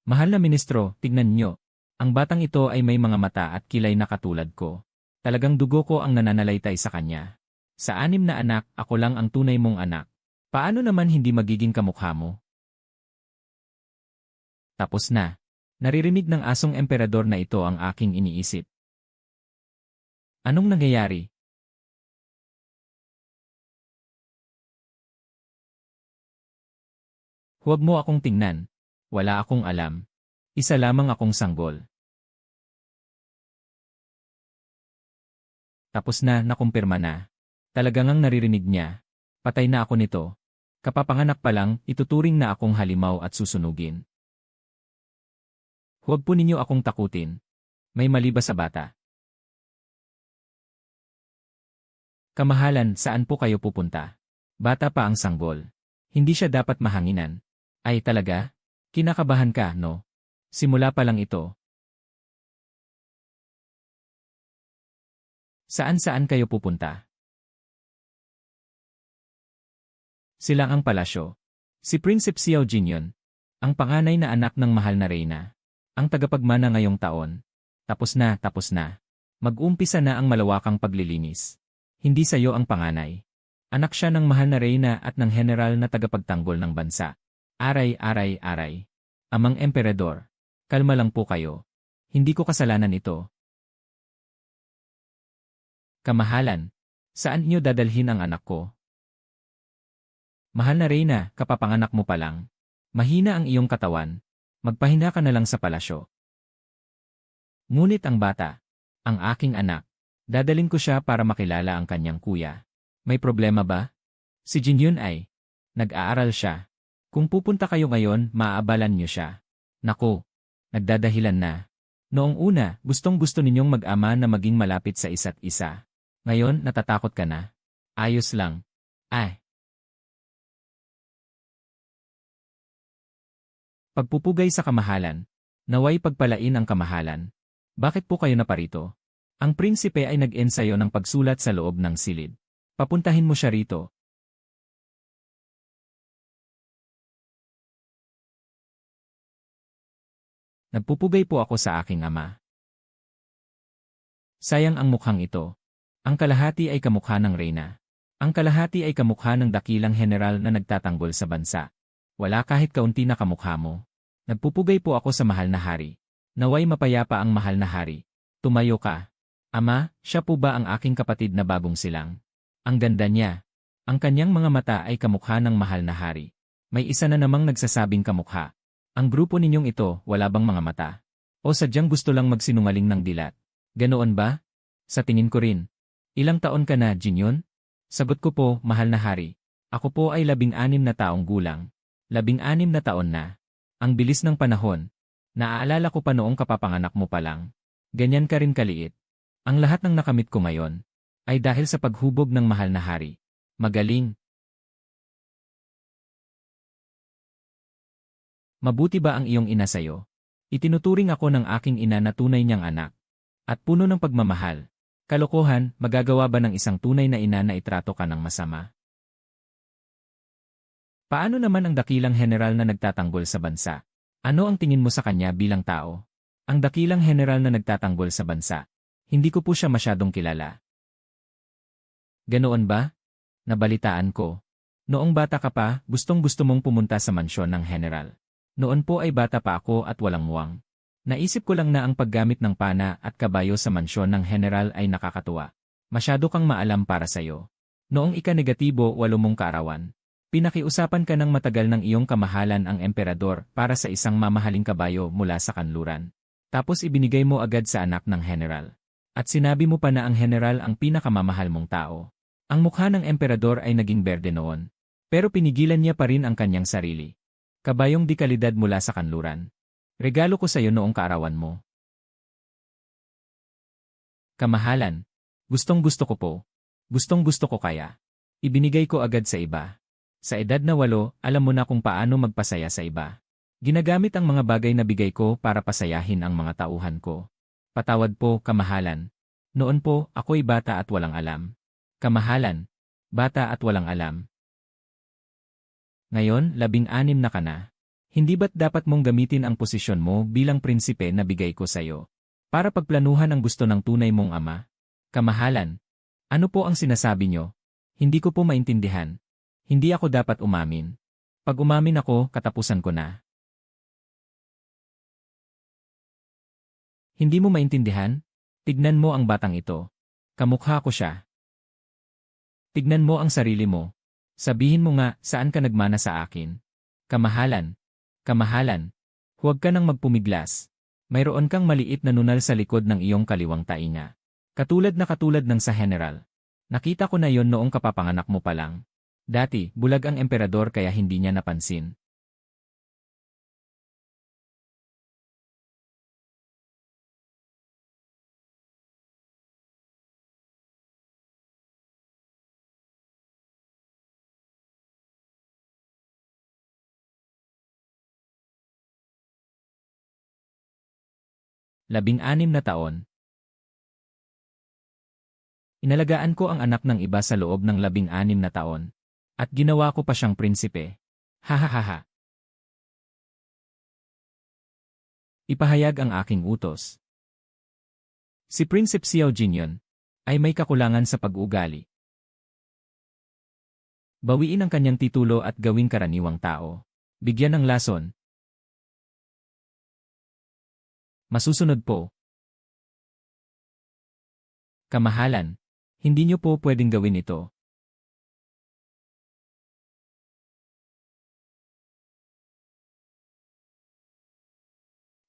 Mahal na ministro, tignan nyo. Ang batang ito ay may mga mata at kilay na katulad ko. Talagang dugo ko ang nananalaytay sa kanya. Sa 6 na anak, ako lang ang tunay mong anak. Paano naman hindi magiging kamukha mo? Tapos na. Naririnig ng asong emperador na ito ang aking iniisip. Anong nangyayari? Huwag mo akong tingnan. Wala akong alam. Isa lamang akong sanggol. Tapos na, nakumpirma na. Talagang ang naririnig niya. Patay na ako nito. Kapapanganak pa lang, ituturing na akong halimaw at susunugin. Huwag po ninyo akong takutin. May mali ba sa bata? Kamahalan, saan po kayo pupunta? Bata pa ang sanggol. Hindi siya dapat mahanginan. Ay talaga? Kinakabahan ka, no? Simula pa lang ito. Saan-saan kayo pupunta? Sila ang palasyo. Si Prinsip Xiao Jinyon, ang panganay na anak ng mahal na reyna. Ang tagapagmana ngayong taon. Tapos na, tapos na. Mag-umpisa na ang malawakang paglilinis. Hindi sayo ang panganay. Anak siya ng mahal na reyna at ng general na tagapagtanggol ng bansa. Aray, aray, aray. Amang emperador. Kalma lang po kayo. Hindi ko kasalanan ito. Kamahalan. Saan niyo dadalhin ang anak ko? Mahal na reyna, kapapanganak mo pa lang. Mahina ang iyong katawan. Magpahinga ka na lang sa palasyo. Ngunit ang bata, ang aking anak, dadalhin ko siya para makilala ang kanyang kuya. May problema ba? Si Jinyun ay, nag-aaral siya. Kung pupunta kayo ngayon, maaabalan niyo siya. Naku, nagdadahilan na. Noong una, gustong-gusto ninyong mag-ama na maging malapit sa isa't isa. Ngayon, natatakot ka na. Ayos lang. Ay. Pagpupugay sa kamahalan. Naway pagpalain ang kamahalan. Bakit po kayo naparito? Ang prinsipe ay nag-ensayo ng pagsulat sa loob ng silid. Papuntahin mo siya rito. Nagpupugay po ako sa aking ama. Sayang ang mukhang ito. Ang kalahati ay kamukha ng reyna. Ang kalahati ay kamukha ng dakilang general na nagtatanggol sa bansa. Wala kahit kaunti na kamukha mo. Nagpupugay po ako sa mahal na hari. Naway mapayapa ang mahal na hari. Tumayo ka. Ama, siya po ba ang aking kapatid na bagong silang? Ang ganda niya. Ang kanyang mga mata ay kamukha ng mahal na hari. May isa na namang nagsasabing kamukha. Ang grupo ninyong ito, wala bang mga mata? O sadyang gusto lang magsinungaling ng dilat? Ganoon ba? Sa tingin ko rin. Ilang taon ka na, Jinyon? Sagot ko po, mahal na hari. Ako po ay 16 na taong gulang. 16 na taon na. Ang bilis ng panahon. Naaalala ko pa noong kapapanganak mo pa lang. Ganyan ka rin kaliit. Ang lahat ng nakamit ko ngayon ay dahil sa paghubog ng mahal na hari. Magaling. Mabuti ba ang iyong ina sayo? Itinuturing ako ng aking ina na tunay niyang anak. At puno ng pagmamahal. Kalokohan, magagawa ba ng isang tunay na ina na itrato ka ng masama? Paano naman ang dakilang general na nagtatanggol sa bansa? Ano ang tingin mo sa kanya bilang tao? Ang dakilang general na nagtatanggol sa bansa. Hindi ko po siya masyadong kilala. Ganoon ba? Nabalitaan ko. Noong bata ka pa, gustong-gusto mong pumunta sa mansyon ng general. Noon po ay bata pa ako at walang muwang. Naisip ko lang na ang paggamit ng pana at kabayo sa mansyon ng general ay nakakatuwa. Masyado kang maalam para sayo. Noong ika-negatibo 8 mong kaarawan, pinakiusapan ka ng matagal ng iyong kamahalan ang emperador para sa isang mamahaling kabayo mula sa kanluran. Tapos ibinigay mo agad sa anak ng general. At sinabi mo pa na ang general ang pinakamamahal mong tao. Ang mukha ng emperador ay naging berde noon. Pero pinigilan niya pa rin ang kanyang sarili. Kabayong di kalidad mula sa kanluran. Regalo ko sa iyo noong kaarawan mo. Kamahalan. Gustong-gusto ko po. Gustong-gusto ko kaya. Ibinigay ko agad sa iba. Sa edad na 8, alam mo na kung paano magpasaya sa iba. Ginagamit ang mga bagay na bigay ko para pasayahin ang mga tauhan ko. Patawad po, kamahalan. Noon po, ako'y bata at walang alam. Kamahalan. Bata at walang alam. Ngayon, 16 na ka na. Hindi ba't dapat mong gamitin ang posisyon mo bilang prinsipe na bigay ko sa'yo? Para pagplanuhan ang gusto ng tunay mong ama? Kamahalan. Ano po ang sinasabi nyo? Hindi ko po maintindihan. Hindi ako dapat umamin. Pag umamin ako, katapusan ko na. Hindi mo maintindihan? Tignan mo ang batang ito. Kamukha ko siya. Tignan mo ang sarili mo. Sabihin mo nga, saan ka nagmana sa akin? Kamahalan. Kamahalan. Huwag ka nang magpumiglas. Mayroon kang maliit na nunal sa likod ng iyong kaliwang tainga. Katulad ng sa general. Nakita ko na yon noong kapapanganak mo pa lang. Dati, bulag ang emperador kaya hindi niya napansin. Labing-anim na taon. Inalagaan ko ang anak ng iba sa loob ng 16 na taon. At ginawa ko pa siyang prinsipe. Hahaha. Ipahayag ang aking utos. Si Prinsip Xiao Jinyon ay may kakulangan sa pag-uugali. Bawiin ang kanyang titulo at gawing karaniwang tao. Bigyan ng lason. Masusunod po. Kamahalan. Hindi niyo po pwedeng gawin ito.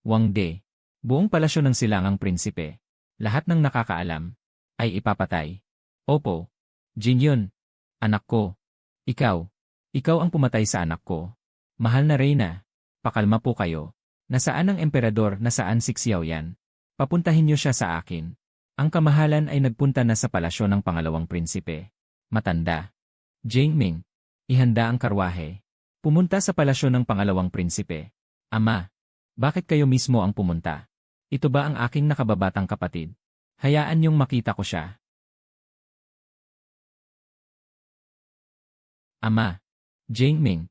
Wang De. Buong palasyo ng silangang prinsipe. Lahat ng nakakaalam ay ipapatay. Opo. Jinyon. Anak ko. Ikaw. Ikaw ang pumatay sa anak ko. Mahal na Reyna. Pakalma po kayo. Nasaan ang emperador, nasaan si Xiaoyan? Papuntahin niyo siya sa akin. Ang kamahalan ay nagpunta na sa palasyo ng pangalawang prinsipe. Matanda. Jingming. Ihanda ang karwahe. Pumunta sa palasyo ng pangalawang prinsipe. Ama. Bakit kayo mismo ang pumunta? Ito ba ang aking nakababatang kapatid? Hayaan niyong makita ko siya. Ama. Jingming.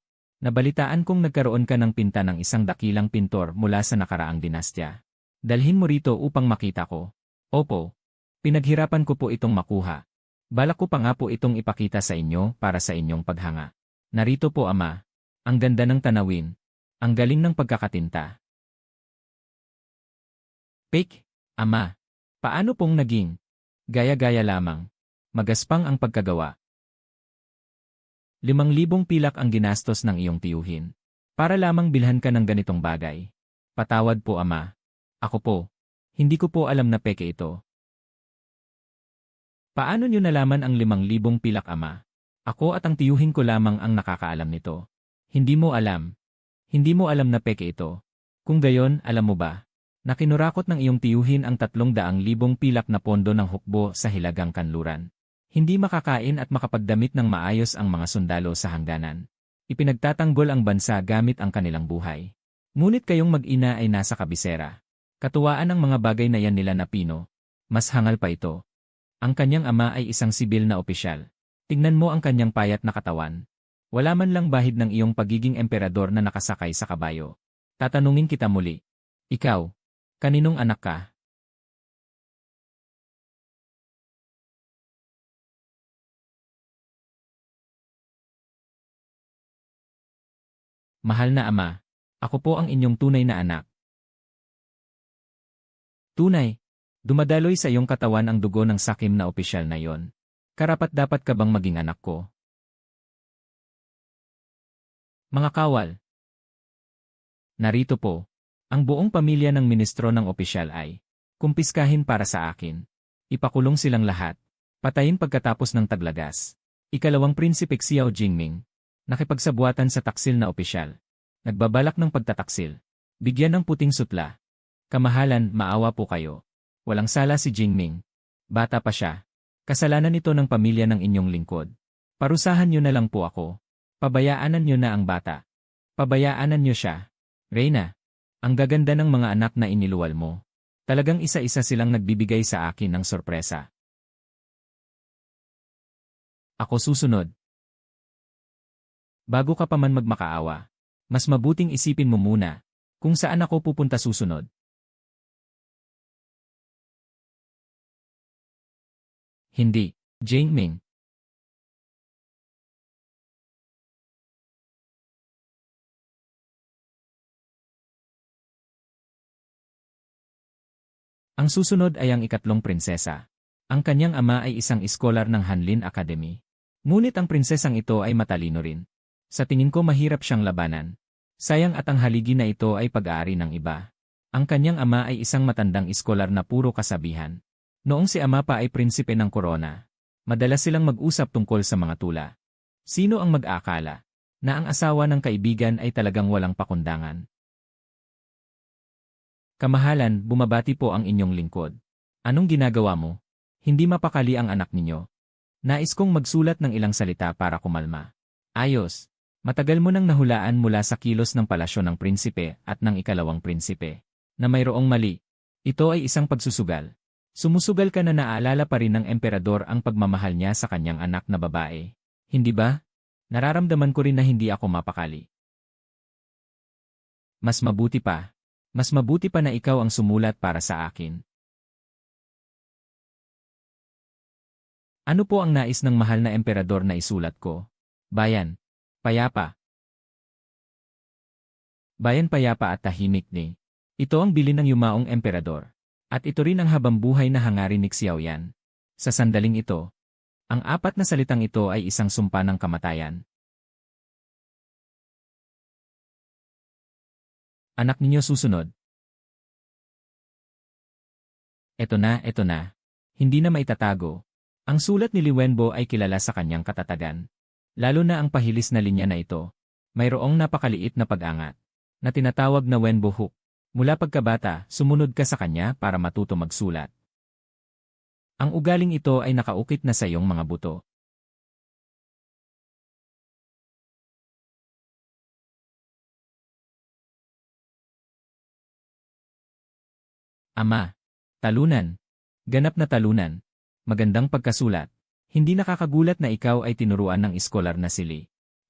Nabalitaan kong nagkaroon ka ng pinta ng isang dakilang pintor mula sa nakaraang dinastya. Dalhin mo rito upang makita ko. Opo. Pinaghirapan ko po itong makuha. Balak ko pa nga po itong ipakita sa inyo para sa inyong paghanga. Narito po ama. Ang ganda ng tanawin. Ang galing ng pagkakatinta. Fake, ama. Paano pong naging? Gaya-gaya lamang. Magaspang ang pagkagawa. 5,000 pilak ang ginastos ng iyong tiyuhin. Para lamang bilhan ka ng ganitong bagay. Patawad po ama. Ako po. Hindi ko po alam na peke ito. Paano niyo nalaman ang 5,000 pilak ama? Ako at ang tiyuhin ko lamang ang nakakaalam nito. Hindi mo alam. Hindi mo alam na peke ito. Kung gayon, alam mo ba? Na kinurakot ng iyong tiyuhin ang 300,000 pilak na pondo ng hukbo sa Hilagang Kanluran. Hindi makakain at makapagdamit ng maayos ang mga sundalo sa hangganan. Ipinagtatanggol ang bansa gamit ang kanilang buhay. Ngunit kayong mag-ina ay nasa kabisera. Katuwaan ang mga bagay na yan nila na Pino. Mas hangal pa ito. Ang kanyang ama ay isang sibil na opisyal. Tingnan mo ang kanyang payat na katawan. Wala man lang bahid ng iyong pagiging emperador na nakasakay sa kabayo. Tatanungin kita muli. Ikaw, kaninong anak ka? Mahal na ama, ako po ang inyong tunay na anak. Tunay, dumadaloy sa iyong katawan ang dugo ng sakim na opisyal na yon. Karapat-dapat ka bang maging anak ko? Mga kawal. Narito po, ang buong pamilya ng ministro ng opisyal ay kumpiskahin para sa akin. Ipakulong silang lahat. Patayin pagkatapos ng taglagas. Ikalawang prinsipe Xiao Jingming. Nakipagsabuatan sa taksil na opisyal. Nagbabalak ng pagtataksil. Bigyan ng puting sutla. Kamahalan, maawa po kayo. Walang sala si Jingming. Bata pa siya. Kasalanan ito ng pamilya ng inyong lingkod. Parusahan niyo na lang po ako. Pabayaanan niyo na ang bata. Pabayaanan niyo siya. Reyna, ang gaganda ng mga anak na iniluwal mo. Talagang isa-isa silang nagbibigay sa akin ng sorpresa. Ako susunod. Bago ka pa man magmakaawa, Mas mabuting isipin mo muna kung saan ako pupunta susunod. Hindi, Jing Ming. Ang susunod ay ang ikatlong prinsesa. Ang kanyang ama ay isang iskolar ng Hanlin Academy. Ngunit ang prinsesang ito ay matalino rin. Sa tingin ko mahirap siyang labanan. Sayang at ang haligi na ito ay pag-aari ng iba. Ang kanyang ama ay isang matandang iskolar na puro kasabihan. Noong si ama pa ay prinsipe ng korona, madalas silang mag-usap tungkol sa mga tula. Sino ang mag-aakala na ang asawa ng kaibigan ay talagang walang pakundangan? Kamahalan, bumabati po ang inyong lingkod. Anong ginagawa mo? Hindi mapakali ang anak ninyo. Nais kong magsulat ng ilang salita para kumalma. Ayos. Matagal mo nang nahulaan mula sa kilos ng palasyo ng prinsipe at ng ikalawang prinsipe na mayroong mali. Ito ay isang pagsusugal. Sumusugal ka na naaalala pa rin ng emperador ang pagmamahal niya sa kanyang anak na babae. Hindi ba? Nararamdaman ko rin na hindi ako mapakali. Mas mabuti pa na ikaw ang sumulat para sa akin. Ano po ang nais ng mahal na emperador na isulat ko? Bayan. Payapa. Bayan payapa at tahimik ni. Ito ang bilin ng yumaong emperador. At ito rin ang habambuhay na hangarin ni Xiaoyan. Sa sandaling ito, ang apat na salitang ito ay isang sumpa ng kamatayan. Anak ninyo susunod. Eto na. Hindi na maitatago. Ang sulat ni Li Wenbo ay kilala sa kanyang katatagan. Lalo na ang pahilis na linya na ito. Mayroong napakaliit na pag-angat na tinatawag na Wenbo hook. Mula pagkabata, sumunod ka sa kanya para matuto magsulat. Ang ugaling ito ay nakaukit na sa iyong mga buto. Ama. Talunan. Ganap na talunan. Magandang pagkasulat. Hindi nakakagulat na ikaw ay tinuruan ng iskolar na si Li.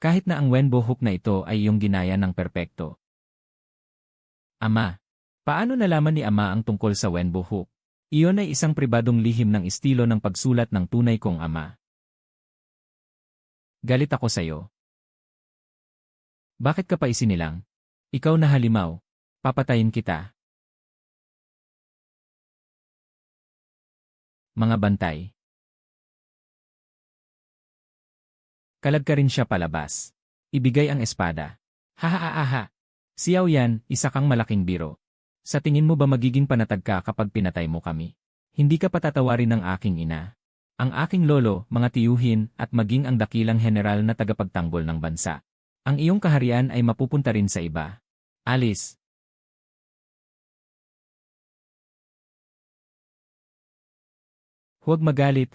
Kahit na ang Wenbo hook na ito ay iyong ginaya ng perpekto. Ama. Paano nalaman ni ama ang tungkol sa Wenbo hook? Iyon ay isang pribadong lihim ng estilo ng pagsulat ng tunay kong ama. Galit ako sa'yo. Bakit ka pa isinilang? Ikaw na halimaw. Papatayin kita. Mga bantay. Kalag ka rin siya palabas. Ibigay ang espada. Ha. Xiaoyan, isa kang malaking biro. Sa tingin mo ba magiging panatag ka kapag pinatay mo kami? Hindi ka patatawarin ng aking ina. Ang aking lolo, mga tiyuhin, at maging ang dakilang general na tagapagtanggol ng bansa. Ang iyong kaharian ay mapupunta rin sa iba. Alis. Huwag magalit.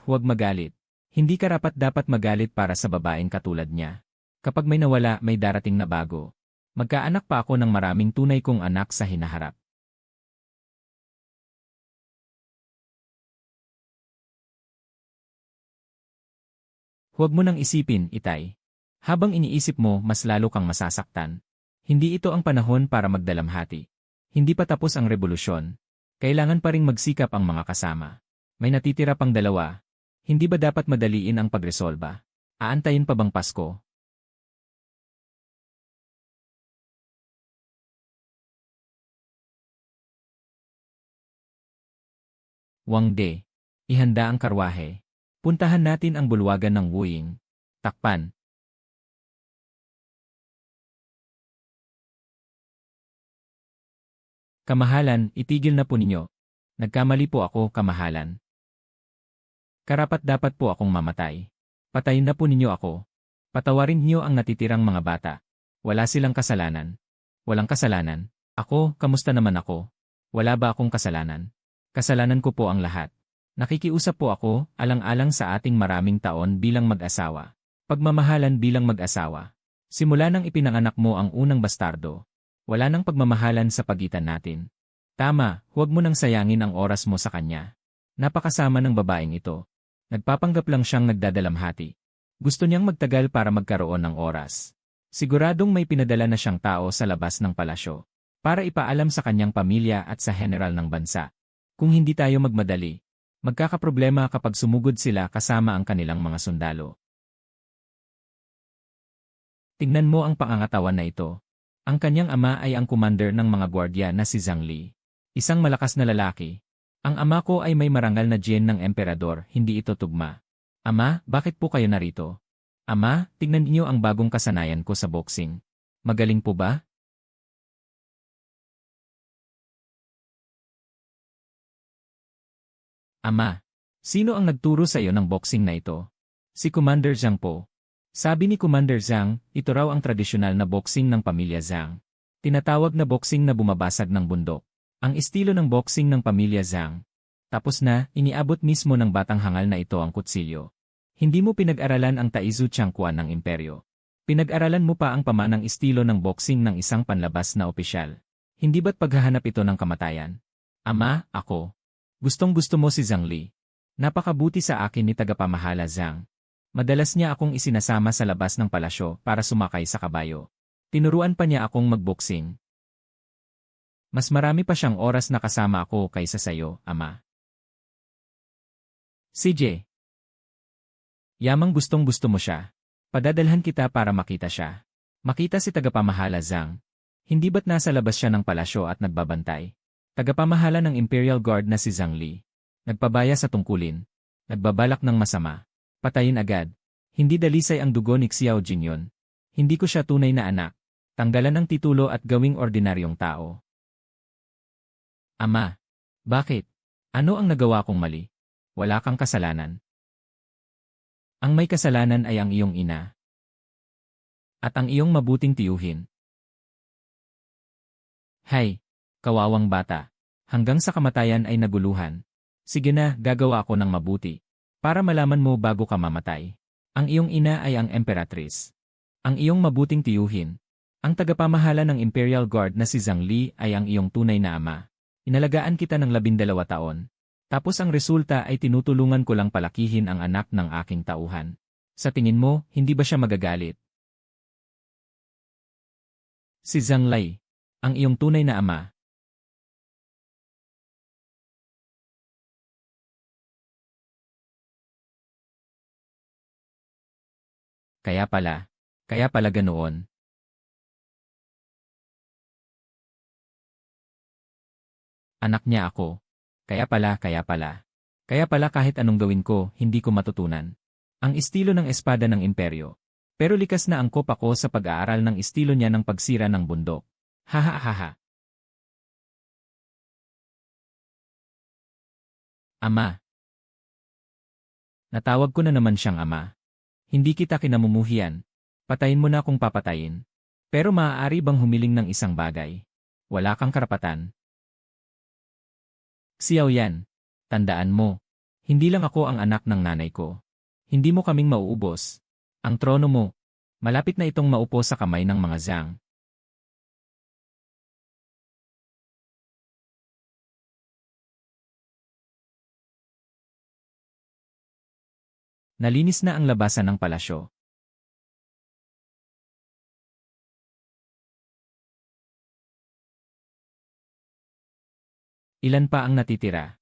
Hindi karapat-dapat magalit para sa babaeng katulad niya. Kapag may nawala, may darating na bago. Magkaanak pa ako ng maraming tunay kong anak sa hinaharap. Huwag mo nang isipin, Itay. Habang iniisip mo, mas lalo kang masasaktan. Hindi ito ang panahon para magdalamhati. Hindi pa tapos ang revolusyon. Kailangan pa ring magsikap ang mga kasama. May natitira pang dalawa. Hindi ba dapat madaliin ang pagresolba? Aantayin pa bang Pasko? Wang De. Ihanda ang karwahe. Puntahan natin ang bulwagan ng Wuying. Takpan. Kamahalan, itigil na po ninyo. Nagkamali po ako, kamahalan. Karapat-dapat po akong mamatay. Patayin na po ninyo ako. Patawarin niyo ang natitirang mga bata. Wala silang kasalanan. Walang kasalanan. Ako, kamusta naman ako? Wala ba akong kasalanan? Kasalanan ko po ang lahat. Nakikiusap po ako, alang-alang sa ating maraming taon bilang mag-asawa. Pagmamahalan bilang mag-asawa. Simula nang ipinanganak mo ang unang bastardo. Wala nang pagmamahalan sa pagitan natin. Tama, huwag mo nang sayangin ang oras mo sa kanya. Napakasama ng babaeng ito. Nagpapanggap lang siyang nagdadalamhati. Gusto niyang magtagal para magkaroon ng oras. Siguradong may pinadala na siyang tao sa labas ng palasyo para ipaalam sa kanyang pamilya at sa general ng bansa. Kung hindi tayo magmadali, magkakaproblema kapag sumugod sila kasama ang kanilang mga sundalo. Tingnan mo ang pangangatawan na ito. Ang kanyang ama ay ang commander ng mga gwardya na si Zhang Li. Isang malakas na lalaki. Ang ama ko ay may marangal na gen ng emperador, hindi ito tugma. Ama, bakit po kayo narito? Ama, tignan niyo ang bagong kasanayan ko sa boxing. Magaling po ba? Ama, sino ang nagturo sa iyo ng boxing na ito? Si Commander Zhang po. Sabi ni Commander Zhang, ito raw ang tradisyonal na boxing ng pamilya Zhang. Tinatawag na boxing na bumabasag ng bundok. Ang estilo ng boxing ng pamilya Zhang. Tapos na, iniabot mismo ng batang hangal na ito ang kutsilyo. Hindi mo pinag-aralan ang Taizu Changquan ng imperyo. Pinag-aralan mo pa ang pamanang estilo ng boxing ng isang panlabas na opisyal. Hindi ba't paghahanap ito ng kamatayan? Ama, ako. Gustong-gusto mo si Zhang Li. Napakabuti sa akin ni tagapamahala Zhang. Madalas niya akong isinasama sa labas ng palasyo para sumakay sa kabayo. Tinuruan pa niya akong magboxing. Mas marami pa siyang oras na kasama ako kaysa sayo, Ama. CJ. Yamang gustong-gusto mo siya. Padadalhan kita para makita siya. Makita si tagapamahala Zhang. Hindi ba't nasa labas siya ng palasyo at nagbabantay? Tagapamahala ng Imperial Guard na si Zhang Li. Nagpabaya sa tungkulin. Nagbabalak ng masama. Patayin agad. Hindi dalisay ang dugo ni Xiao Jinyon. Hindi ko siya tunay na anak. Tanggalan ang titulo at gawing ordinaryong tao. Ama. Bakit? Ano ang nagawa kong mali? Wala kang kasalanan. Ang may kasalanan ay ang iyong ina. At ang iyong mabuting tiyuhin. Hay, kawawang bata. Hanggang sa kamatayan ay naguluhan. Sige na, gagawa ako ng mabuti. Para malaman mo bago ka mamatay. Ang iyong ina ay ang emperatrice. Ang iyong mabuting tiyuhin. Ang tagapamahala ng Imperial Guard na si Zhang Li ay ang iyong tunay na ama. Inalagaan kita ng 12 taon. Tapos ang resulta ay tinutulungan ko lang palakihin ang anak ng aking tauhan. Sa tingin mo, hindi ba siya magagalit? Si Zhang Li, ang iyong tunay na ama. Kaya pala ganoon. Anak niya ako. Kaya pala. Kaya pala kahit anong gawin ko, hindi ko matutunan. Ang estilo ng espada ng imperyo. Pero likas na angkop ako sa pag-aaral ng estilo niya ng pagsira ng bundok. Hahaha. Ama. Natawag ko na naman siyang ama. Hindi kita kinamumuhian. Patayin mo na kung papatayin. Pero maaari bang humiling ng isang bagay? Wala kang karapatan. Xiao Yan, tandaan mo, hindi lang ako ang anak ng nanay ko. Hindi mo kaming mauubos. Ang trono mo, malapit na itong maupo sa kamay ng mga Zhang. Nalinis na ang labasan ng palasyo. Ilan pa ang natitira?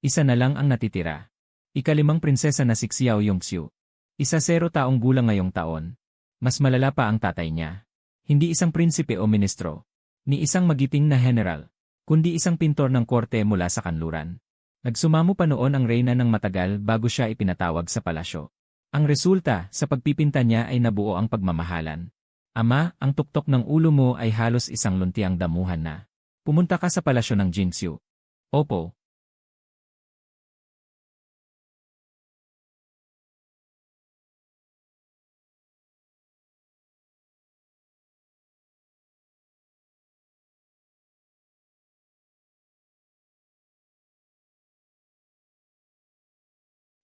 Isa na lang ang natitira. Ika-5 prinsesa na si Xiao Yongxiu. 10 taong gulang ngayong taon. Mas malala pa ang tatay niya. Hindi isang prinsipe o ministro, ni isang magiting na general, kundi isang pintor ng korte mula sa kanluran. Nagsumamo pa noon ang reyna ng matagal bago siya ipinatawag sa palasyo. Ang resulta, sa pagpipinta niya ay nabuo ang pagmamahalan. Ama, ang tuktok ng ulo mo ay halos isang luntiang damuhan na. Pumunta ka sa palasyo ng Jinxiu. Opo.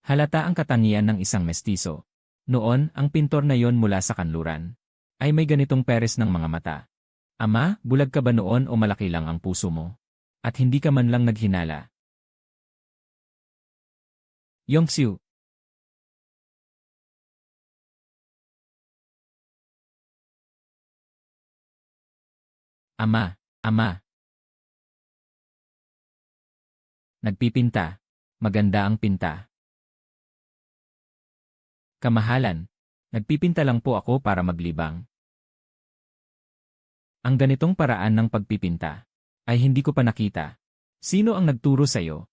Halata ang katangian ng isang mestizo. Noon, ang pintor na yon mula sa kanluran ay may ganitong peres ng mga mata. Ama, bulag ka ba noon o malaki lang ang puso mo? At hindi ka man lang naghinala? Yongxiu. Ama, ama. Nagpipinta. Maganda ang pinta. Kamahalan. Nagpipinta lang po ako para maglibang. Ang ganitong paraan ng pagpipinta ay hindi ko pa nakita. Sino ang nagturo sa'yo?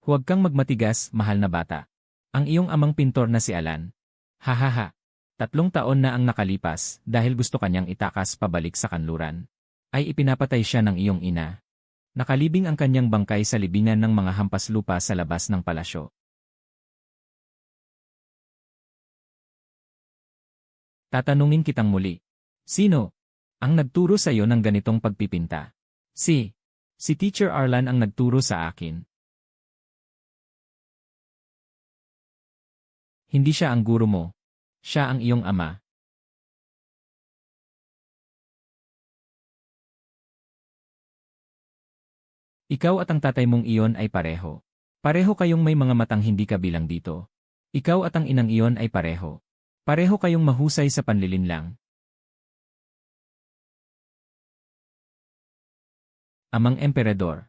Huwag kang magmatigas, mahal na bata. Ang iyong amang pintor na si Alan. Hahaha. 3 taon na ang nakalipas dahil gusto kanyang itakas pabalik sa kanluran. Ay ipinapatay siya ng iyong ina. Nakalibing ang kanyang bangkay sa libingan ng mga hampas lupa sa labas ng palasyo. Tatanungin kitang muli. Sino ang nagturo sa iyo ng ganitong pagpipinta? Si Teacher Arlan ang nagturo sa akin. Hindi siya ang guro mo. Siya ang iyong ama. Ikaw at ang tatay mong iyon ay pareho. Pareho kayong may mga matang hindi kabilang dito. Ikaw at ang inang iyon ay pareho. Pareho kayong mahusay sa panlilinlang. Amang emperador.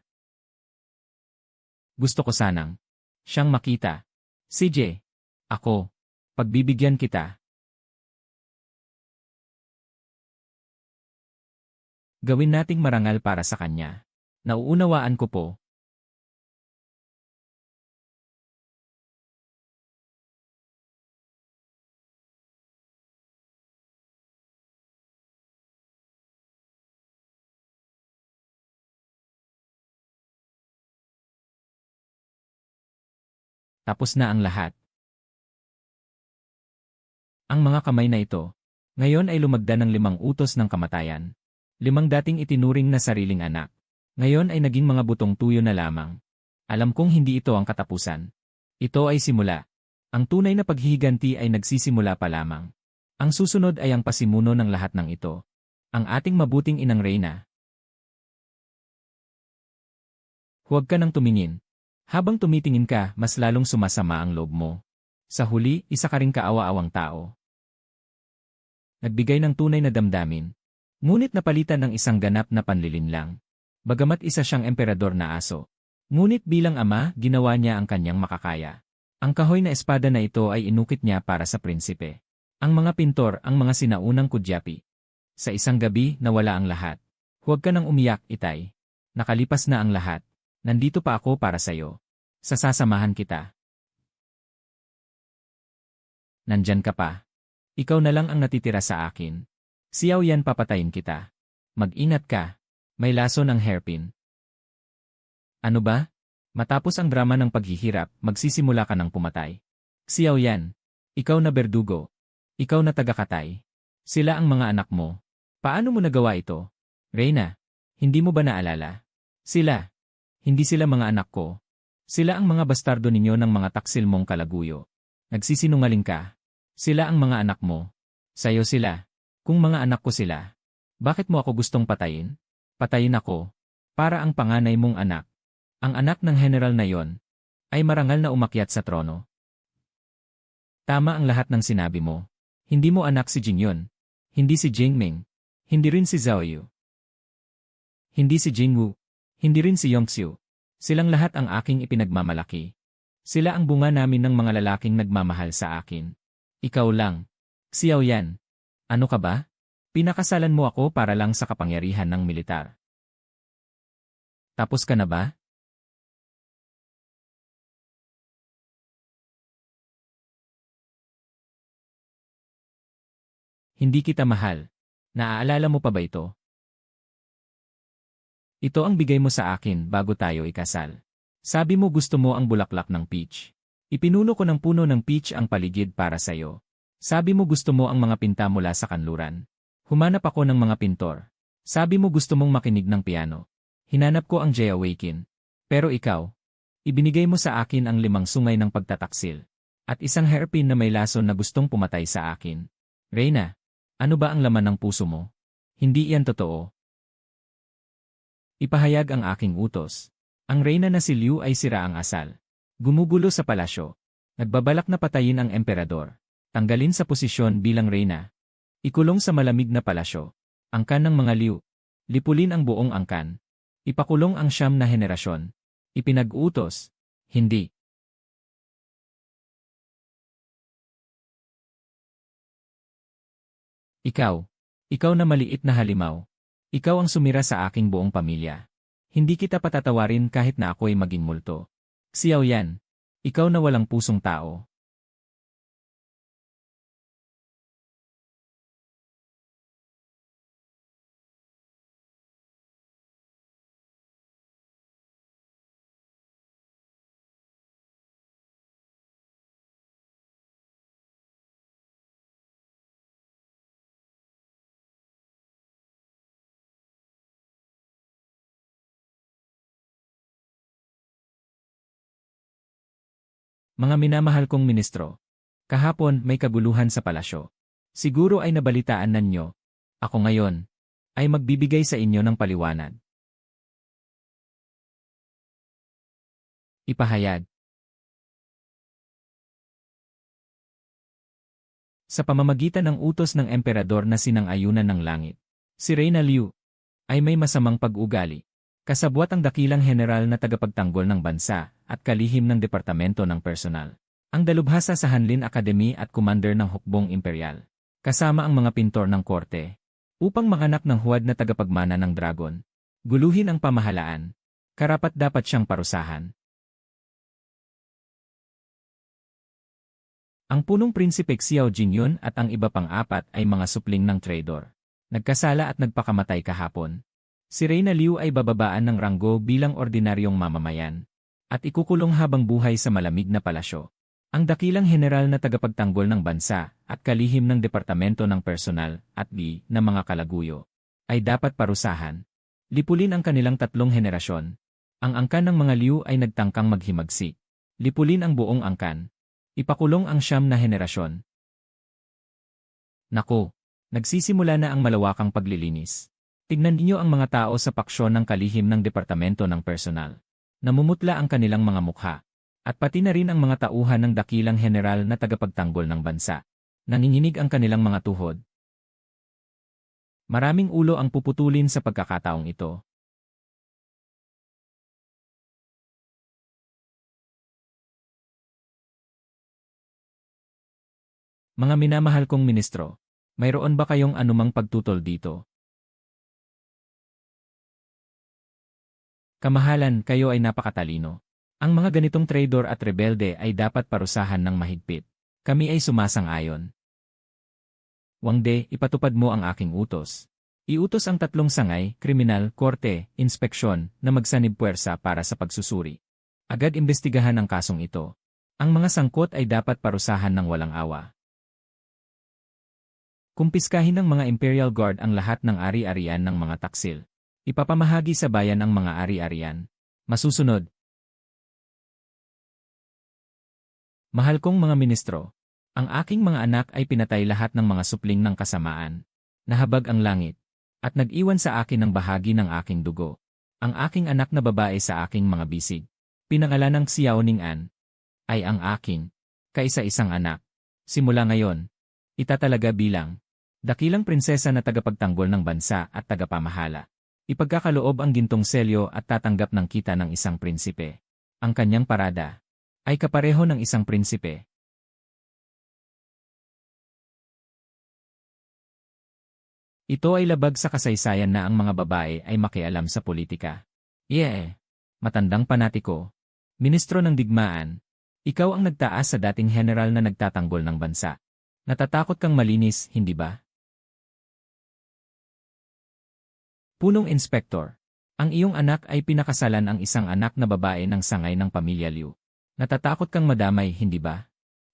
Gusto ko sanang siyang makita. CJ. Ako. Pagbibigyan kita. Gawin nating marangal para sa kanya. Nauunawaan ko po. Tapos na ang lahat. Ang mga kamay na ito, ngayon ay lumagda ng 5 utos ng kamatayan. 5 dating itinuring na sariling anak. Ngayon ay naging mga butong tuyo na lamang. Alam kong hindi ito ang katapusan. Ito ay simula. Ang tunay na paghihiganti ay nagsisimula pa lamang. Ang susunod ay ang pasimuno ng lahat ng ito. Ang ating mabuting inang reyna. Huwag ka nang tumingin. Habang tumitingin ka, mas lalong sumasama ang loob mo. Sa huli, isa ka ring kaawa-awang tao. Nagbigay ng tunay na damdamin. Ngunit napalitan ng isang ganap na panlilinlang. Bagamat isa siyang emperador na aso. Ngunit bilang ama, ginawa niya ang kanyang makakaya. Ang kahoy na espada na ito ay inukit niya para sa prinsipe. Ang mga pintor, ang mga sinaunang kudyapi. Sa isang gabi, nawala ang lahat. Huwag ka nang umiyak, Itay. Nakalipas na ang lahat. Nandito pa ako para sa'yo. Sasamahan kita. Nandyan ka pa. Ikaw na lang ang natitira sa akin. Siyaw yan, papatayin kita. Mag-ingat ka. May laso ng hairpin. Ano ba? Matapos ang drama ng paghihirap, magsisimula ka ng pumatay. Siyaw yan. Ikaw na berdugo. Ikaw na tagakatay. Sila ang mga anak mo. Paano mo nagawa ito? Reyna, hindi mo ba naalala? Sila. Hindi sila mga anak ko. Sila ang mga bastardo ninyo ng mga taksil mong kalaguyo. Nagsisinungaling ka. Sila ang mga anak mo. Sayo sila. Kung mga anak ko sila, bakit mo ako gustong patayin? Patayin ako. Para ang panganay mong anak. Ang anak ng general na yon ay marangal na umakyat sa trono. Tama ang lahat ng sinabi mo. Hindi mo anak si Jingyun. Hindi si Jingming. Hindi rin si Zhao Yu. Hindi si Jingwu. Hindi rin si Yongxiu. Silang lahat ang aking ipinagmamalaki. Sila ang bunga namin ng mga lalaking nagmamahal sa akin. Ikaw lang. Xiao Yan. Ano ka ba? Pinakasalan mo ako para lang sa kapangyarihan ng militar. Tapos ka na ba? Hindi kita mahal. Naaalala mo pa ba ito? Ito ang bigay mo sa akin bago tayo ikasal. Sabi mo gusto mo ang bulaklak ng peach. Ipinuno ko ng puno ng peach ang paligid para sa'yo. Sabi mo gusto mo ang mga pinta mula sa kanluran. Humanap ako ng mga pintor. Sabi mo gusto mong makinig ng piano. Hinanap ko ang Jay Awaken. Pero ikaw, ibinigay mo sa akin ang 5 sungay ng pagtataksil. At isang hairpin na may laso na gustong pumatay sa akin. Reyna, ano ba ang laman ng puso mo? Hindi iyan totoo. Ipahayag ang aking utos. Ang reyna na si Liu ay sira ang asal. Gumugulo sa palasyo. Nagbabalak na patayin ang emperador. Tanggalin sa posisyon bilang reyna. Ikulong sa malamig na palasyo. Angkan ng mga Liu. Lipulin ang buong angkan. Ipakulong ang 9 na henerasyon. Ipinag-utos. Hindi. Ikaw na maliit na halimaw. Ikaw ang sumira sa aking buong pamilya. Hindi kita patatawarin kahit na ako'y maging multo. Xiao Yan. Ikaw na walang pusong tao. Mga minamahal kong ministro. Kahapon may kaguluhan sa palasyo. Siguro ay nabalitaan ninyo. Ako ngayon ay magbibigay sa inyo ng paliwanag. Ipahayag. Sa pamamagitan ng utos ng emperador na sinang-ayunan ng langit, si Reyna Liu ay may masamang pag-ugali. Kasabwat ang dakilang general na tagapagtanggol ng bansa at kalihim ng departamento ng personal. Ang dalubhasa sa Hanlin Academy at commander ng hukbong imperial. Kasama ang mga pintor ng korte. Upang manganak ng huwad na tagapagmana ng dragon. Guluhin ang pamahalaan. Karapat-dapat siyang parusahan. Ang punong prinsipe Xiao Jingyun at ang iba pang 4 ay mga supling ng traidor. Nagkasala at nagpakamatay kahapon. Si Reyna Liu ay bababaan ng ranggo bilang ordinaryong mamamayan at ikukulong habang buhay sa malamig na palasyo. Ang dakilang general na tagapagtanggol ng bansa at kalihim ng departamento ng personal at na mga kalaguyo ay dapat parusahan. Lipulin ang kanilang 3 henerasyon. Ang angkan ng mga Liu ay nagtangkang maghimagsik. Lipulin ang buong angkan. Ipakulong ang 9 na henerasyon. Naku, nagsisimula na ang malawakang paglilinis. Tignan niyo ang mga tao sa paksyon ng kalihim ng departamento ng personal. Namumutla ang kanilang mga mukha. At pati na rin ang mga tauhan ng dakilang general na tagapagtanggol ng bansa. Nanginginig ang kanilang mga tuhod. Maraming ulo ang puputulin sa pagkakataong ito. Mga minamahal kong ministro, mayroon ba kayong anumang pagtutol dito? Kamahalan, kayo ay napakatalino. Ang mga ganitong traidor at rebelde ay dapat parusahan ng mahigpit. Kami ay sumasang-ayon. Wangde, ipatupad mo ang aking utos. Iutos ang 3 sangay, kriminal, korte, inspeksyon, na magsanib puwersa para sa pagsusuri. Agad imbestigahan ang kasong ito. Ang mga sangkot ay dapat parusahan ng walang awa. Kumpiskahin ng mga Imperial Guard ang lahat ng ari-arian ng mga taksil. Ipapamahagi sa bayan ang mga ari-arian. Masusunod. Mahal kong mga ministro, ang aking mga anak ay pinatay lahat ng mga supling ng kasamaan. Nahabag ang langit. At nag-iwan sa akin ng bahagi ng aking dugo. Ang aking anak na babae sa aking mga bisig. Pinangalan ng Xiao Ning'an. Ay ang aking kaisa-isang anak. Simula ngayon, itatalaga bilang dakilang prinsesa na tagapagtanggol ng bansa at tagapamahala. Ipagkakaloob ang gintong selyo at tatanggap ng kita ng isang prinsipe. Ang kanyang parada ay kapareho ng isang prinsipe. Ito ay labag sa kasaysayan na ang mga babae ay makialam sa politika. Matandang panatiko. Ministro ng Digmaan. Ikaw ang nagtaas sa dating general na nagtatanggol ng bansa. Natatakot kang malinis, hindi ba? Punong Inspektor. Ang iyong anak ay pinakasalan ang isang anak na babae ng sangay ng pamilya Liu. Natatakot kang madamay, hindi ba?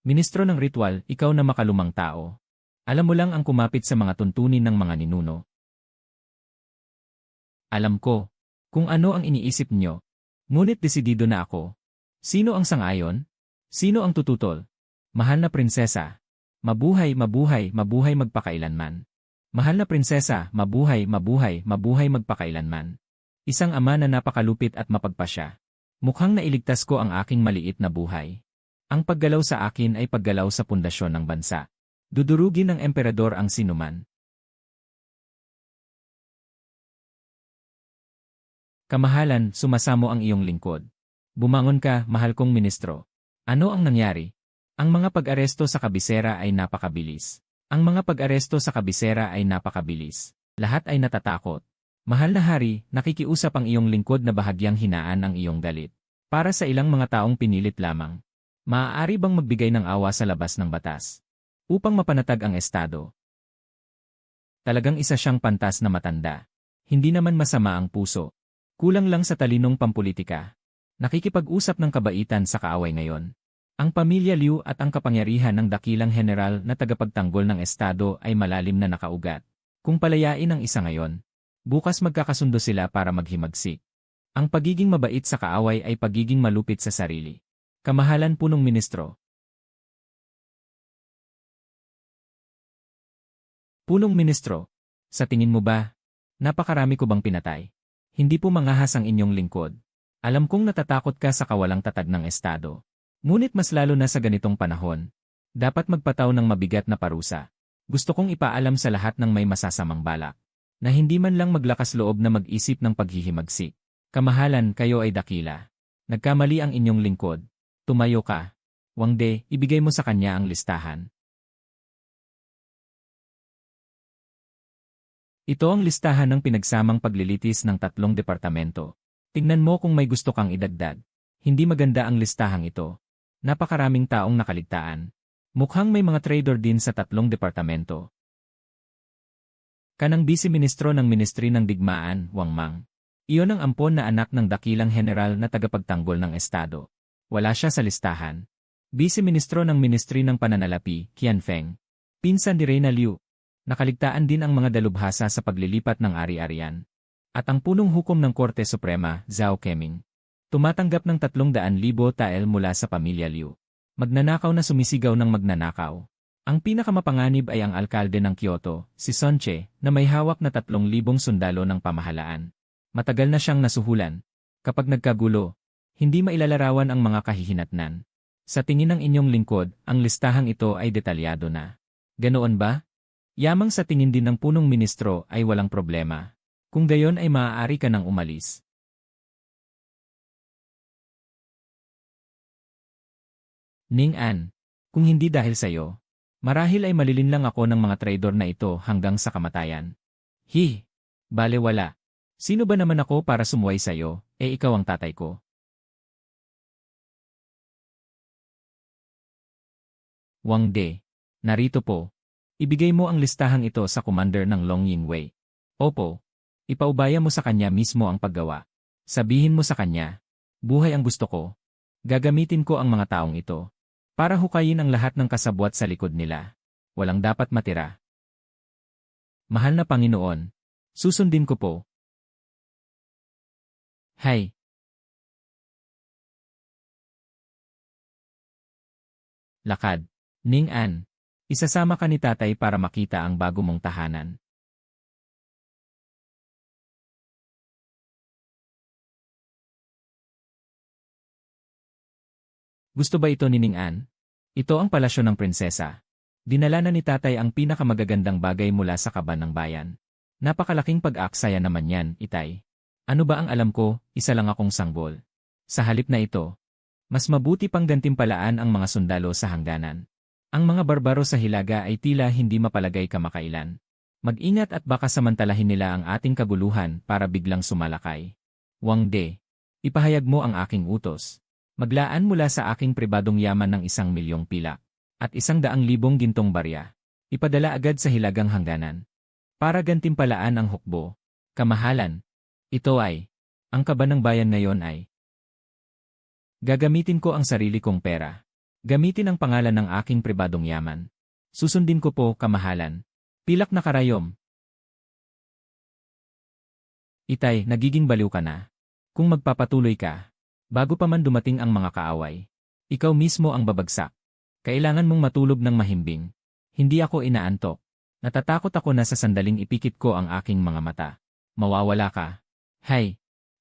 Ministro ng Ritual, ikaw na makalumang tao. Alam mo lang ang kumapit sa mga tuntunin ng mga ninuno. Alam ko kung ano ang iniisip nyo. Ngunit desidido na ako. Sino ang sang-ayon? Sino ang tututol? Mahal na prinsesa. Mabuhay, mabuhay, mabuhay magpakailanman. Mahal na prinsesa, mabuhay, mabuhay, mabuhay magpakailanman. Isang ama na napakalupit at mapagpasya. Mukhang nailigtas ko ang aking maliit na buhay. Ang paggalaw sa akin ay paggalaw sa pundasyon ng bansa. Dudurugin ng emperador ang sinuman. Kamahalan, sumasamo ang iyong lingkod. Bumangon ka, mahal kong ministro. Ano ang nangyari? Ang mga pag-aresto sa kabisera ay napakabilis. Ang mga pag-aresto sa kabisera ay napakabilis. Lahat ay natatakot. Mahal na hari, nakikiusap ang iyong lingkod na bahagyang hinaan ang iyong galit. Para sa ilang mga taong pinilit lamang. Maaari bang magbigay ng awa sa labas ng batas? Upang mapanatag ang estado. Talagang isa siyang pantas na matanda. Hindi naman masama ang puso. Kulang lang sa talinong pampulitika. Nakikipag-usap ng kabaitan sa kaaway ngayon. Ang pamilya Liu at ang kapangyarihan ng dakilang general na tagapagtanggol ng estado ay malalim na nakaugat. Kung palayain ang isa ngayon, bukas magkakasundo sila para maghimagsik. Ang pagiging mabait sa kaaway ay pagiging malupit sa sarili. Kamahalan punong ministro. Punong ministro, sa tingin mo ba, napakarami ko bang pinatay? Hindi po mangahas ang inyong lingkod. Alam kong natatakot ka sa kawalang tatag ng estado. Ngunit mas lalo na sa ganitong panahon, dapat magpataw ng mabigat na parusa. Gusto kong ipaalam sa lahat ng may masasamang balak, na hindi man lang maglakas loob na mag-isip ng paghihimagsik. Kamahalan, kayo ay dakila. Nagkamali ang inyong lingkod. Tumayo ka. Wang De, ibigay mo sa kanya ang listahan. Ito ang listahan ng pinagsamang paglilitis ng 3 departamento. Tingnan mo kung may gusto kang idagdag. Hindi maganda ang listahang ito. Napakaraming taong nakaligtaan. Mukhang may mga traidor din sa 3 departamento. Kanang Bisi-Ministro ng Ministry ng Digmaan, Wang Mang. Iyon ang ampon na anak ng dakilang general na tagapagtanggol ng estado. Wala siya sa listahan. Bisi-Ministro ng Ministry ng Pananalapi, Qian Feng. Pinsan ni Reyna Liu. Nakaligtaan din ang mga dalubhasa sa paglilipat ng ari-arian. At ang punong hukom ng Korte Suprema, Zhao Keming. Tumatanggap ng 300,000 tael mula sa pamilya Liu. Magnanakaw na sumisigaw ng magnanakaw. Ang pinakamapanganib ay ang alkalde ng Kyoto, si Sun Che, na may hawak na 3,000 sundalo ng pamahalaan. Matagal na siyang nasuhulan. Kapag nagkagulo, hindi mailalarawan ang mga kahihinatnan. Sa tingin ng inyong lingkod, ang listahang ito ay detalyado na. Ganoon ba? Yamang sa tingin din ng punong ministro ay walang problema. Kung gayon ay maaari ka nang umalis. Ning An, kung hindi dahil sa iyo, marahil ay malilinlang ako ng mga traidor na ito hanggang sa kamatayan. Bale wala. Sino ba naman ako para sumuway sa iyo, ikaw ang tatay ko. Wang De, narito po. Ibigay mo ang listahang ito sa commander ng Long Yingwei. Opo. Ipaubaya mo sa kanya mismo ang paggawa. Sabihin mo sa kanya, buhay ang gusto ko. Gagamitin ko ang mga taong ito para hukayin ang lahat ng kasabwat sa likod nila. Walang dapat matira. Mahal na Panginoon, susundin ko po. Hay! Lakad. Ning An, isasama ka ni tatay para makita ang bago mong tahanan. Gusto ba ito ni Ning An? Ito ang palasyo ng prinsesa. Dinala na ni tatay ang pinakamagagandang bagay mula sa kaban ng bayan. Napakalaking pag-aaksaya naman yan, itay. Ano ba ang alam ko, isa lang akong sanggol. Sa halip na ito, mas mabuti pang gantimpalaan ang mga sundalo sa hangganan. Ang mga barbaro sa Hilaga ay tila hindi mapalagay kamakailan. Mag-ingat at baka samantalahin nila ang ating kaguluhan para biglang sumalakay. Wang De, ipahayag mo ang aking utos. Maglaan mula sa aking pribadong yaman ng 1,000,000 pilak at 100,000 gintong barya. Ipadala agad sa Hilagang hangganan. Para gantimpalaan ang hukbo. Kamahalan. Ito ay, ang kaban ng bayan ngayon ay. Gagamitin ko ang sarili kong pera. Gamitin ang pangalan ng aking pribadong yaman. Susundin ko po, kamahalan. Pilak na karayom. Itay, nagiging baliw ka na. Kung magpapatuloy ka, bago pa man dumating ang mga kaaway, ikaw mismo ang babagsak. Kailangan mong matulog ng mahimbing. Hindi ako inaantok. Natatakot ako na sa sandaling ipikit ko ang aking mga mata. Mawawala ka. Hay!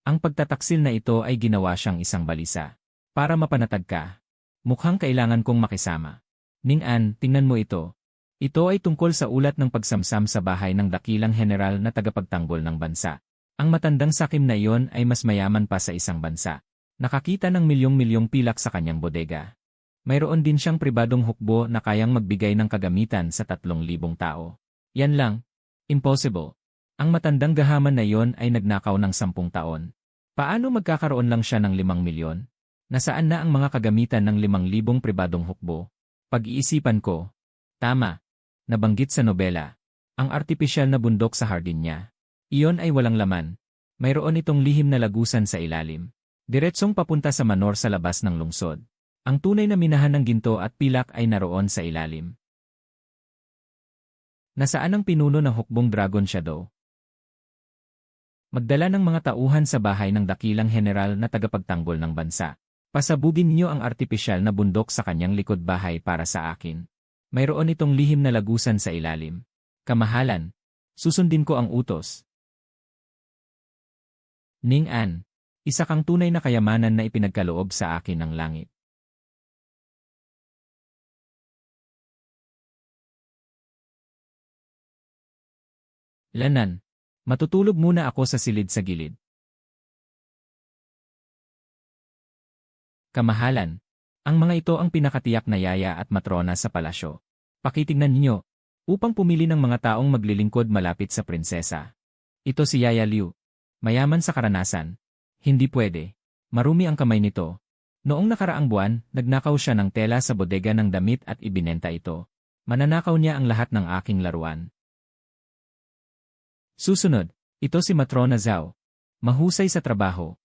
Ang pagtataksil na ito ay ginawa siyang isang balisa. Para mapanatag ka. Mukhang kailangan kong makisama. Ning-an, tingnan mo ito. Ito ay tungkol sa ulat ng pagsamsam sa bahay ng dakilang general na tagapagtanggol ng bansa. Ang matandang sakim na iyon ay mas mayaman pa sa isang bansa. Nakakita ng milyong-milyong pilak sa kanyang bodega. Mayroon din siyang pribadong hukbo na kayang magbigay ng kagamitan sa 3,000 tao. Yan lang. Impossible. Ang matandang gahaman na iyon ay nagnakaw ng 10 taon. Paano magkakaroon lang siya ng 5 milyon? Nasaan na ang mga kagamitan ng 5,000 pribadong hukbo? Pag-iisipan ko. Tama. Nabanggit sa nobela. Ang artipisyal na bundok sa hardin niya. Iyon ay walang laman. Mayroon itong lihim na lagusan sa ilalim. Diretsong papunta sa manor sa labas ng lungsod. Ang tunay na minahan ng ginto at pilak ay naroon sa ilalim. Nasaan ang pinuno ng hukbong Dragon Shadow? Magdala ng mga tauhan sa bahay ng dakilang general na tagapagtanggol ng bansa. Pasabugin niyo ang artipisyal na bundok sa kanyang likod bahay para sa akin. Mayroon itong lihim na lagusan sa ilalim. Kamahalan. Susundin ko ang utos. Ning-an. Isa kang tunay na kayamanan na ipinagkaloob sa akin ng langit. Lanan. Matutulog muna ako sa silid sa gilid. Kamahalan. Ang mga ito ang pinakatiyak na yaya at matrona sa palasyo. Pakitignan ninyo, upang pumili ng mga taong maglilingkod malapit sa prinsesa. Ito si Yaya Liu. Mayaman sa karanasan. Hindi pwede. Marumi ang kamay nito. Noong nakaraang buwan, nagnakaw siya ng tela sa bodega ng damit at ibinenta ito. Mananakaw niya ang lahat ng aking laruan. Susunod, ito si Matrona Zhao. Mahusay sa trabaho.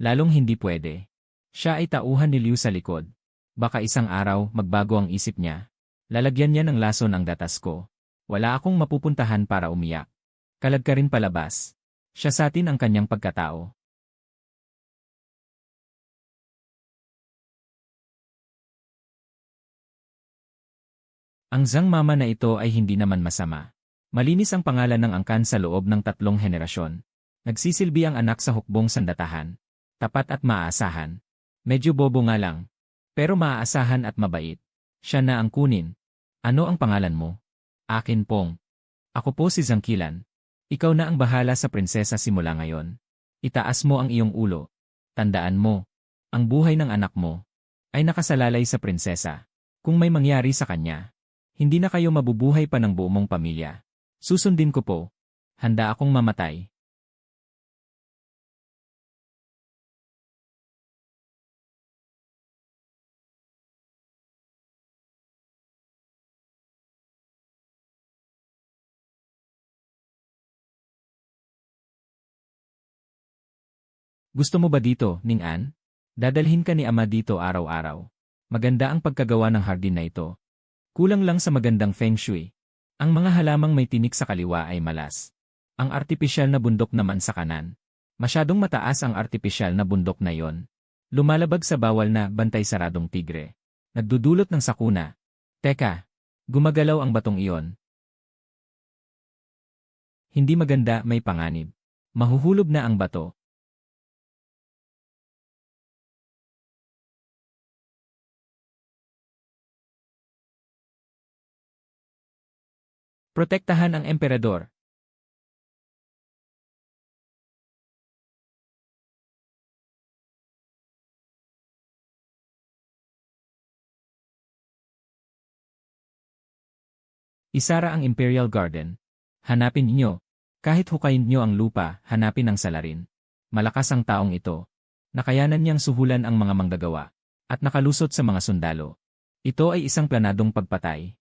Lalong hindi pwede. Siya ay tauhan ni Liu sa likod. Baka isang araw magbago ang isip niya. Lalagyan niya ng lason ang datas ko. Wala akong mapupuntahan para umiyak. Kalag ka rin palabas. Siya sa atin ang kanyang pagkatao. Ang Zhang Mama na ito ay hindi naman masama. Malinis ang pangalan ng angkan sa loob ng 3 henerasyon. Nagsisilbi ang anak sa hukbong sandatahan. Tapat at maaasahan. Medyo bobo nga lang. Pero maaasahan at mabait. Siya na ang kunin. Ano ang pangalan mo? Akin pong. Ako po si Zangkilan. Ikaw na ang bahala sa prinsesa simula ngayon. Itaas mo ang iyong ulo. Tandaan mo, ang buhay ng anak mo ay nakasalalay sa prinsesa. Kung may mangyari sa kanya, hindi na kayo mabubuhay pa ng buong mong pamilya. Susundin ko po. Handa akong mamatay. Gusto mo ba dito, Ning-an? Dadalhin ka ni Ama dito araw-araw. Maganda ang pagkagawa ng hardin na ito. Kulang lang sa magandang feng shui. Ang mga halamang may tinik sa kaliwa ay malas. Ang artipisyal na bundok naman sa kanan. Masyadong mataas ang artipisyal na bundok na yon. Lumalabag sa bawal na bantay saradong tigre. Nagdudulot ng sakuna. Teka, gumagalaw ang batong iyon. Hindi maganda, may panganib. Mahuhulog na ang bato. Protektahan ang emperador. Isara ang Imperial Garden. Hanapin niyo. Kahit hukayin niyo ang lupa, hanapin ang salarin. Malakas ang taong ito. Nakayanan niyang suhulan ang mga manggagawa. At nakalusot sa mga sundalo. Ito ay isang planadong pagpatay.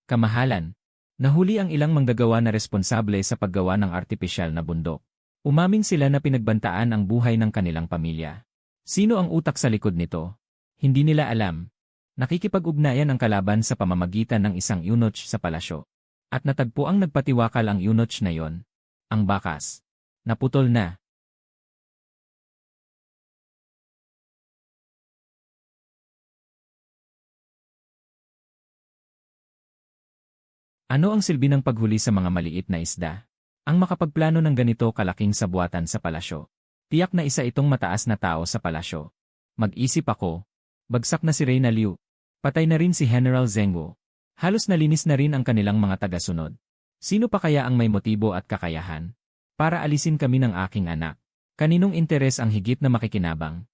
Kamahalan. Nahuli ang ilang manggagawa na responsable sa paggawa ng artipisyal na bundok. Umamin sila na pinagbantaan ang buhay ng kanilang pamilya. Sino ang utak sa likod nito? Hindi nila alam. Nakikipag-ugnayan ang kalaban sa pamamagitan ng isang eunuch sa palasyo. At natagpo ang nagpatiwakal ang eunuch na yon. Ang bakas. Naputol na. Ano ang silbi ng paghuli sa mga maliit na isda? Ang makapagplano ng ganito kalaking sabuatan sa palasyo. Tiyak na isa itong mataas na tao sa palasyo. Mag-isip ako. Bagsak na si Reyna Liu. Patay na rin si General Zheng Wu. Halos nalinis na rin ang kanilang mga tagasunod. Sino pa kaya ang may motibo at kakayahan para alisin kami ng aking anak? Kaninong interes ang higit na makikinabang?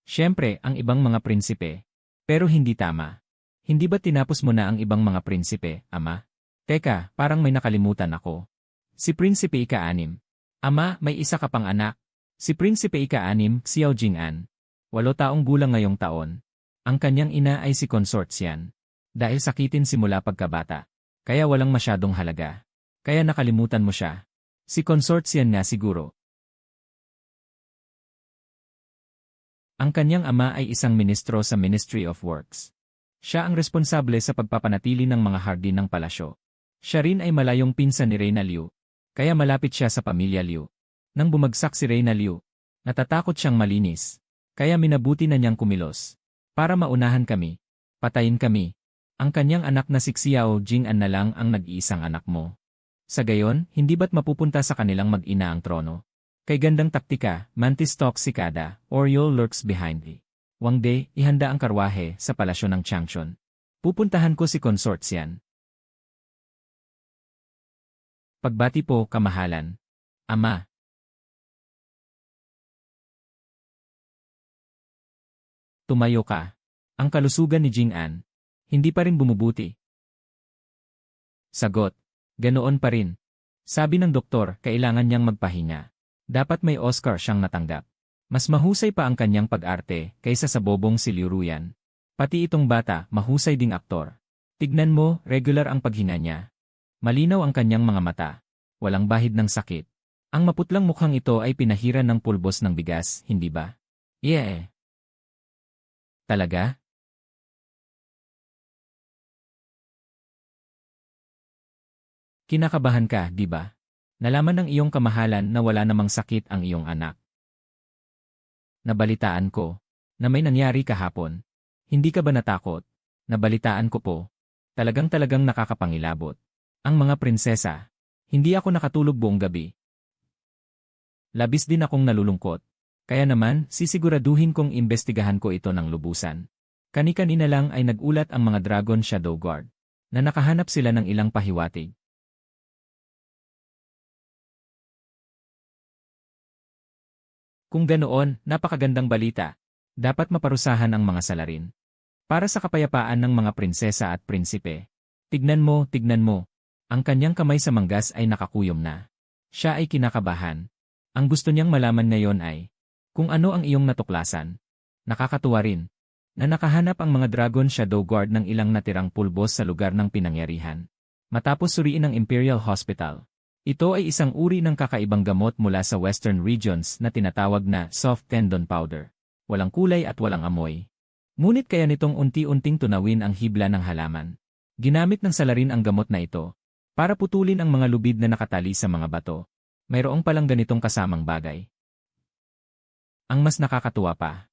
Siyempre, ang ibang mga prinsipe. Pero hindi tama. Hindi ba tinapos mo na ang ibang mga prinsipe, Ama? Teka, parang may nakalimutan ako. Si Prinsipe Ika-6. Ama, may isa ka pang anak. Si Prinsipe Ika-6, Xiao Jing'an. 8 taong gulang ngayong taon. Ang kanyang ina ay si Consort Xian. Dahil sakitin simula pagkabata. Kaya walang masyadong halaga. Kaya nakalimutan mo siya. Si Consort Xian nga siguro. Ang kanyang ama ay isang ministro sa Ministry of Works. Siya ang responsable sa pagpapanatili ng mga hardin ng palasyo. Siya rin ay malayong pinsan ni Reyna Liu. Kaya malapit siya sa pamilya Liu. Nang bumagsak si Reyna Liu, natatakot siyang malinis. Kaya minabuti na niyang kumilos. Para maunahan kami. Patayin kami. Ang kanyang anak na si Xiao Jing'an na lang ang nag-iisang anak mo. Sa gayon, hindi ba't mapupunta sa kanilang mag-ina ang trono? Kay gandang taktika, Mantis stalks si Kada, Oriole lurks behind the. Wang De, ihanda ang karwahe sa palasyo ng Changchun. Pupuntahan ko si Consort Xian. Pagbati po, kamahalan. Ama. Tumayo ka. Ang kalusugan ni Jing'an. Hindi pa rin bumubuti. Sagot. Ganoon pa rin. Sabi ng doktor, kailangan niyang magpahinga. Dapat may Oscar siyang natanggap. Mas mahusay pa ang kanyang pag-arte kaysa sa bobong si Liu Ruyan. Pati itong bata, mahusay ding aktor. Tignan mo, regular ang paghinga niya. Malinaw ang kanyang mga mata. Walang bahid ng sakit. Ang maputlang mukhang ito ay pinahiran ng pulbos ng bigas, hindi ba? Yeah. Talaga? Kinakabahan ka, di ba? Nalaman ng iyong kamahalan na wala namang sakit ang iyong anak. Nabalitaan ko na may nangyari kahapon. Hindi ka ba natakot? Nabalitaan ko po. Talagang nakakapangilabot. Ang mga prinsesa. Hindi ako nakatulog buong gabi. Labis din akong nalulungkot. Kaya naman, sisiguraduhin kong imbestigahan ko ito ng lubusan. Kani-kanina lang ay nagulat ang mga Dragon Shadow Guard na nakahanap sila ng ilang pahiwatig. Kung ganoon, napakagandang balita. Dapat maparusahan ang mga salarin. Para sa kapayapaan ng mga prinsesa at prinsipe. Tignan mo. Ang kanyang kamay sa manggas ay nakakuyom na. Siya ay kinakabahan. Ang gusto niyang malaman ngayon ay, kung ano ang iyong natuklasan. Nakakatuwa rin, na nakahanap ang mga Dragon Shadow Guard ng ilang natirang pulbos sa lugar ng pinangyarihan. Matapos suriin ng Imperial Hospital. Ito ay isang uri ng kakaibang gamot mula sa Western regions na tinatawag na soft tendon powder. Walang kulay at walang amoy. Ngunit kaya nitong unti-unting tunawin ang hibla ng halaman. Ginamit ng salarin ang gamot na ito para putulin ang mga lubid na nakatali sa mga bato. Mayroong palang ganitong kasamang bagay. Ang mas nakakatuwa pa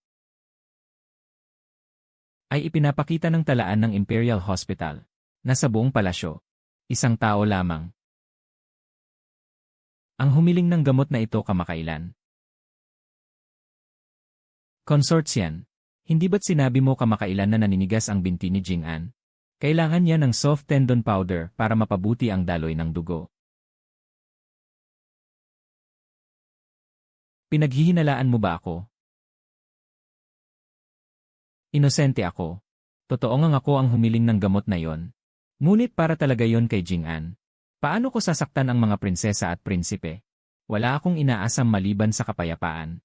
ay ipinapakita ng talaan ng Imperial Hospital na sa buong palasyo. Isang tao lamang ang humiling ng gamot na ito kamakailan. Consort Xian, hindi ba't sinabi mo kamakailan na naninigas ang binti ni Jing'an? Kailangan niya ng soft tendon powder para mapabuti ang daloy ng dugo. Pinaghihinalaan mo ba ako? Inosente ako. Totoo ngang ako ang humiling ng gamot na yon. Ngunit para talaga yon kay Jing'an. Paano ko sasaktan ang mga prinsesa at prinsipe? Wala akong inaasam maliban sa kapayapaan.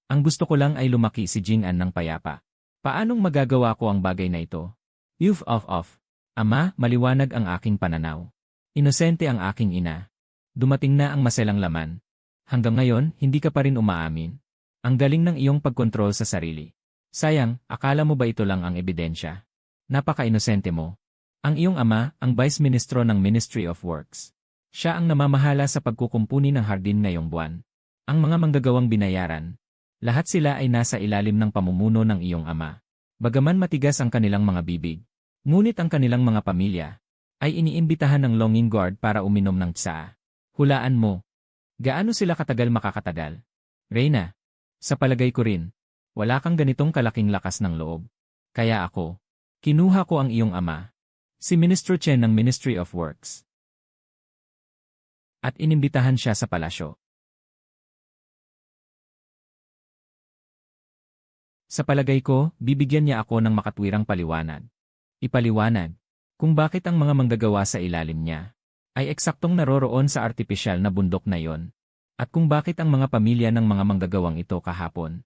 Ang gusto ko lang ay lumaki si Jing'an ng payapa. Paanong magagawa ko ang bagay na ito? You've off. Ama, maliwanag ang aking pananaw. Inosente ang aking ina. Dumating na ang maselang laman. Hanggang ngayon, hindi ka pa rin umaamin. Ang galing ng iyong pagkontrol sa sarili. Sayang, akala mo ba ito lang ang ebidensya? Napaka-inosente mo. Ang iyong ama, ang Vice Ministro ng Ministry of Works. Siya ang namamahala sa pagkukumpuni ng hardin ngayong buwan. Ang mga manggagawang binayaran. Lahat sila ay nasa ilalim ng pamumuno ng iyong ama. Bagaman matigas ang kanilang mga bibig, ngunit ang kanilang mga pamilya ay iniimbitahan ng Longing Guard para uminom ng tsaa. Hulaan mo. Gaano sila katagal makakatagal? Reyna. Sa palagay ko rin, wala kang ganitong kalaking lakas ng loob. Kaya ako, kinuha ko ang iyong ama, si Ministro Chen ng Ministry of Works. At inimbitahan siya sa palasyo. Sa palagay ko, bibigyan niya ako ng makatwirang paliwanag. Ipaliwanag kung bakit ang mga manggagawa sa ilalim niya ay eksaktong naroroon sa artipisyal na bundok na yon, at kung bakit ang mga pamilya ng mga manggagawang ito kahapon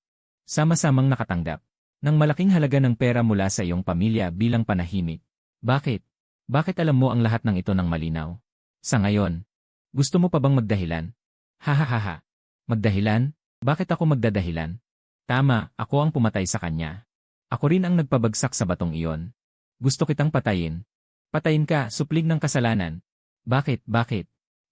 sama-samang nakatanggap ng malaking halaga ng pera mula sa iyong pamilya bilang panahimik. Bakit? Bakit alam mo ang lahat ng ito ng malinaw? Sa ngayon, gusto mo pa bang magdahilan? Hahaha. Magdahilan? Bakit ako magdadahilan? Tama, ako ang pumatay sa kanya. Ako rin ang nagpabagsak sa batong iyon. Gusto kitang patayin. Patayin ka, suplig ng kasalanan. Bakit?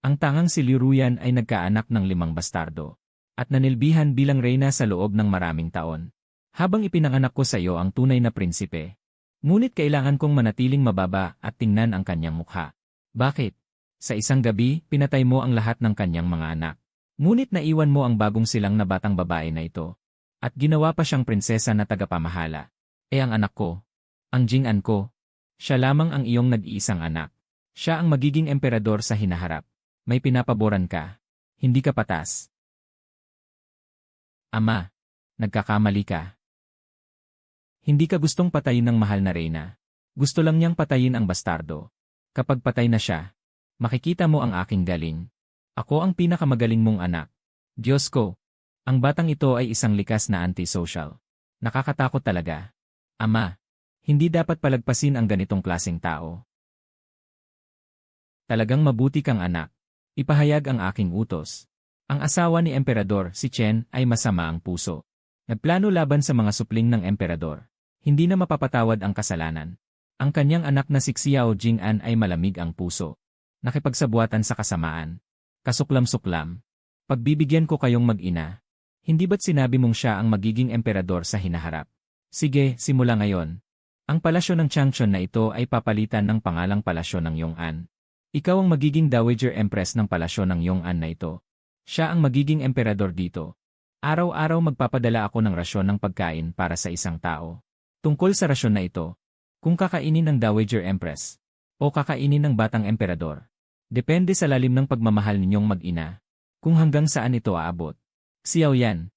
Ang tangang si Liu Ruyan ay nagkaanak ng 5 bastardo at nanilbihan bilang reyna sa loob ng maraming taon. Habang ipinanganak ko sa iyo ang tunay na prinsipe. Ngunit kailangan kong manatiling mababa at tingnan ang kanyang mukha. Bakit? Sa isang gabi, pinatay mo ang lahat ng kanyang mga anak. Ngunit naiwan mo ang bagong silang na batang babae na ito. At ginawa pa siyang prinsesa na tagapamahala. Ang anak ko, ang Jing'an ko, siya lamang ang iyong nag-iisang anak. Siya ang magiging emperador sa hinaharap. May pinapaboran ka. Hindi ka patas. Ama, nagkakamali ka. Hindi ka gustong patayin ng mahal na reyna. Gusto lang niyang patayin ang bastardo. Kapag patay na siya, makikita mo ang aking galing. Ako ang pinakamagaling mong anak. Diyos ko, ang batang ito ay isang likas na antisocial. Nakakatakot talaga. Ama, hindi dapat palagpasin ang ganitong klaseng tao. Talagang mabuti kang anak. Ipahayag ang aking utos. Ang asawa ni Emperador, si Chen, ay masama ang puso. Nagplano laban sa mga supling ng Emperador. Hindi na mapapatawad ang kasalanan. Ang kanyang anak na si Xiao Jing'an ay malamig ang puso. Nakipagsabuatan sa kasamaan. Kasuklam-suklam. Pagbibigyan ko kayong mag-ina. Hindi ba't sinabi mong siya ang magiging emperador sa hinaharap? Sige, simula ngayon. Ang palasyo ng Changchun na ito ay papalitan ng pangalang palasyo ng Yong'an. Ikaw ang magiging Dowager Empress ng palasyo ng Yong'an na ito. Siya ang magiging emperador dito. Araw-araw magpapadala ako ng rasyon ng pagkain para sa isang tao. Tungkol sa rasyon na ito, kung kakainin ng Dowager Empress o kakainin ng batang emperador, depende sa lalim ng pagmamahal ninyong mag-ina kung hanggang saan ito aabot. Xiao Yan,